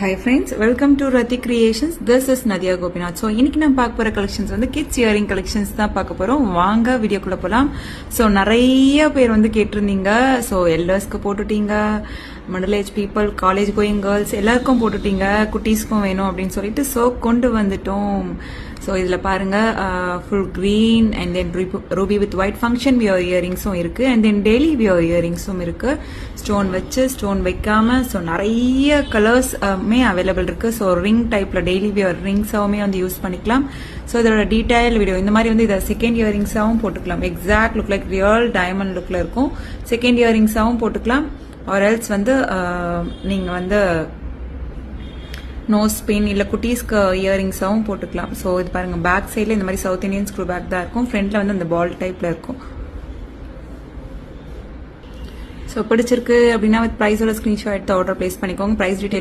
Hi friends, welcome to Rati Creations. This is Nadia Gopinath. So இன்னைக்கு நான் பார்க்க போற கலெக்ஷன்ஸ் வந்து கிட்ஸ் இயரிங் கலெக்ஷன்ஸ் தான் பார்க்க போறோம். வாங்க வீடியோக்குள்ள போலாம். ஸோ நிறைய பேர் வந்து கேட்டிருந்தீங்க. ஸோ எல்லர்ஸ்க்கு போட்டுட்டீங்க, middle age people, college going girls எல்லாருக்கும் போட்டுட்டீங்க, குட்டீஸ்க்கும் வேணும் அப்படின்னு சொல்லிட்டு ஸோ கொண்டு வந்துட்டோம். ஸோ இதில் பாருங்க, full green and then ruby with white function wear இயரிங்ஸும் இருக்கு, அண்ட் தென் டெய்லி வியர் இயரிங்ஸும் இருக்கு. ஸ்டோன் வச்சு ஸ்டோன் வைக்காம, ஸோ நிறைய கலர்ஸ்மே அவைலபிள் இருக்கு. ஸோ ரிங் டைப்ல டெய்லி வியர் ரிங்ஸாவுமே வந்து யூஸ் பண்ணிக்கலாம். ஸோ இதோட டீடைல் வீடியோ இந்த மாதிரி வந்து இதை செகண்ட் இயரிங்ஸாகவும் போட்டுக்கலாம். Exact look like real diamond லுக்ல இருக்கும். செகண்ட் இயரிங்ஸாகவும் போட்டுக்கலாம். ஆர் எல்ஸ் வந்து நீங்க வந்து நோஸ் பின் இல்ல குட்டீஸ்க்கு இயரிங்ஸாவும் போட்டுக்கலாம். ஸோ இது பாருங்க, பேக் சைட்ல இந்த மாதிரி சவுத் இந்தியன் ஸ்க்ரூ பேக் தான் இருக்கும். ஃப்ரண்ட்ல வந்து அந்த பால் டைப்ல இருக்கும். ஸோ பிடிச்சிருக்கு அப்படின்னா வித் ப்ரைஸோட ஸ்கிரீன்ஷாட் எடுத்து ஆர்டர் பிளேஸ் பண்ணிக்கோங்க. Price detail